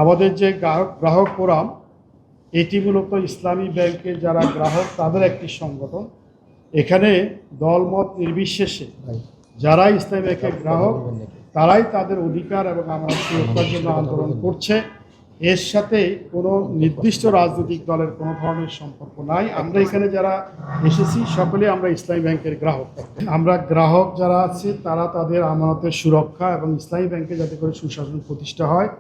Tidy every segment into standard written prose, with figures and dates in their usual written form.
আমাদের যে গ্রাহক ফোরাম, এটি মূলত ইসলামী ব্যাংকের যারা গ্রাহক তাদের একটি সংগঠন। এখানে দলমত নির্বিশেষে যারা ইসলামী ব্যাংকের গ্রাহক তারাই তাদের অধিকার এবং আমানত সুরক্ষার জন্য আন্দোলন করছে। এর সাথে কোনো নির্দিষ্ট রাজনৈতিক দলের কোনো ধরনের সম্পর্ক নাই। আমরা এখানে যারা এসেছি সকলে আমরা ইসলামী ব্যাংকের গ্রাহক। আমরা গ্রাহক যারা আছে তারা তাদের আমানতের সুরক্ষা এবং ইসলামী ব্যাংকে যাতে করে সুশাসন প্রতিষ্ঠা হয়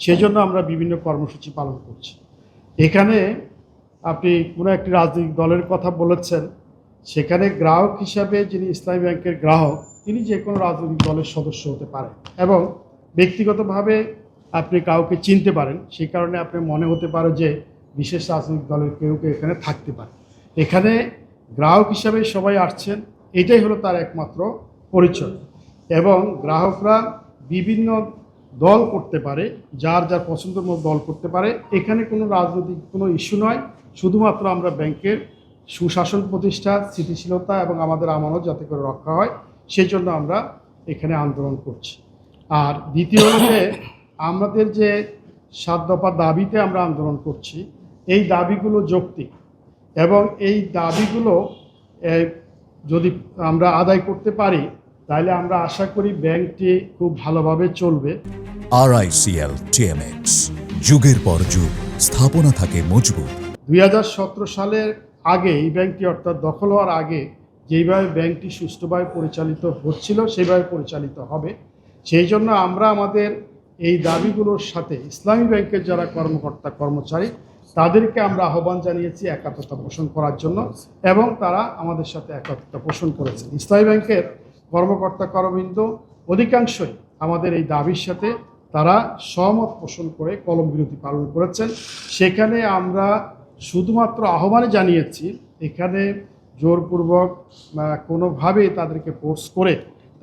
সেই জন্য আমরা বিভিন্ন কর্মসূচি পালন করছি। এখানে আপনি কোনো একটি রাজনৈতিক দলের কথা বলেছেন, সেখানে গ্রাহক হিসাবে যিনি ইসলামী ব্যাংকের গ্রাহক তিনি যে কোনো রাজনৈতিক দলের সদস্য হতে পারেন এবং ব্যক্তিগতভাবে আপনি কাউকে চিনতে পারেন। সেই কারণে আপনার মনে হতে পারে যে বিশেষ রাজনৈতিক দলের কেউ এখানে থাকতে পারে। এখানে গ্রাহক হিসাবে সবাই আসছেন, এটাই হলো তার একমাত্র পরিচয়। এবং গ্রাহকরা বিভিন্ন দল করতে পারে, যার যার পছন্দের মতো দল করতে পারে। এখানে কোনো রাজনৈতিক কোনো ইস্যু নয়, শুধুমাত্র আমরা ব্যাংকের সুশাসন প্রতিষ্ঠা, স্থিতিশীলতা এবং আমাদের আমানত যাতে করে রক্ষা হয় সেই জন্য আমরা এখানে আন্দোলন করছি। আর দ্বিতীয় হলো যে আমাদের যে 7 দফা দাবিতে আমরা আন্দোলন করছি, এই দাবিগুলো যৌক্তিক এবং এই দাবিগুলো যদি আমরা আদায় করতে পারি তাহলে আমরা আশা করি ব্যাংকটি খুব ভালোভাবে চলবে। RICL TMX, যুগের পর যুগ স্থাপনা থাকে মজবুত। 2017 সালের আগে এই ব্যাংকটি অর্থাৎ দখল হওয়ার আগে যেইভাবে ব্যাংকটি সুষ্ঠুভাবে পরিচালিত হচ্ছিল সেইভাবে পরিচালিত হবে। সেই জন্য আমরা আমাদের এই দাবিগুলোর সাথে ইসলামী ব্যাংকের যারা কর্মকর্তা কর্মচারী তাদেরকে আমরা আহ্বান জানিয়েছি একাত্মতা পোষণ করার জন্য এবং তারা আমাদের সাথে একাত্মতা পোষণ করেছেন। ইসলামী ব্যাংকের কর্মকর্তা কর্মবৃন্দ অধিকাংশই আমাদের এই দাবির সাথে তারা সহমত পোষণ করে কলম বিরতি পালন করেছেন। সেখানে আমরা শুধুমাত্র আহ্বানে জানিয়েছি, এখানে জোরপূর্বক কোনোভাবেই তাদেরকে ফোর্স করে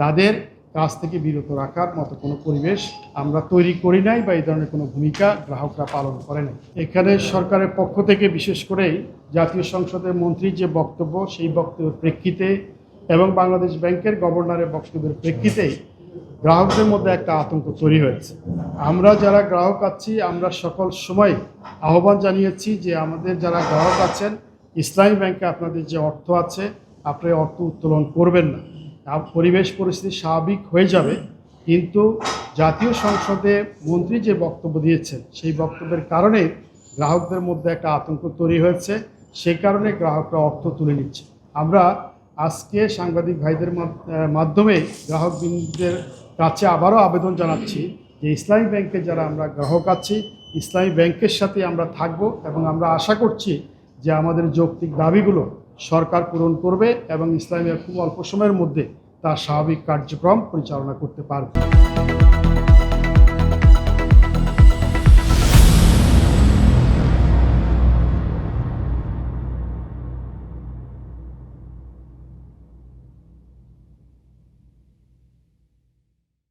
তাদের কাজ থেকে বিরত রাখার মতো কোনো পরিবেশ আমরা তৈরি করি নাই বা এই ধরনের কোনো ভূমিকা গ্রাহকরা পালন করে নাই। এখানে সরকারের পক্ষ থেকে বিশেষ করে জাতীয় সংসদের মন্ত্রীর যে বক্তব্য সেই বক্তব্যের প্রেক্ষিতে এবং বাংলাদেশ ব্যাংকের গভর্নরের বক্তব্যের প্রেক্ষিতেই গ্রাহকদের মধ্যে একটা আতঙ্ক তৈরি হয়েছে। আমরা যারা গ্রাহক আছি আমরা সকল সময় আহ্বান জানিয়েছি যে আমাদের যারা গ্রাহক আছেন ইসলামী ব্যাংকে আপনাদের যে অর্থ আছে আপনি অর্থ উত্তোলন করবেন না। পরিবেশ পরিস্থিতি স্বাভাবিক হয়ে যাবে, কিন্তু জাতীয় সংসদে মন্ত্রী যে বক্তব্য দিয়েছেন সেই বক্তব্যের কারণে গ্রাহকদের মধ্যে একটা আতঙ্ক তৈরি হয়েছে। সেই কারণে গ্রাহকরা অর্থ তুলে নিচ্ছে। আমরা আজকে সাংবাদিক ভাইদের মাধ্যমে গ্রাহকবৃন্দের কাছে আবারও আবেদন জানাচ্ছি যে ইসলামী ব্যাংকে যারা আমরা গ্রাহক আছি ইসলামী ব্যাংকের সাথে আমরা থাকব এবং আমরা আশা করছি যে আমাদের যৌক্তিক দাবিগুলো সরকার পূরণ করবে এবং ইসলামী ব্যাংক খুব অল্প সময়ের মধ্যে তার স্বাভাবিক কার্যক্রম পরিচালনা করতে পারবে।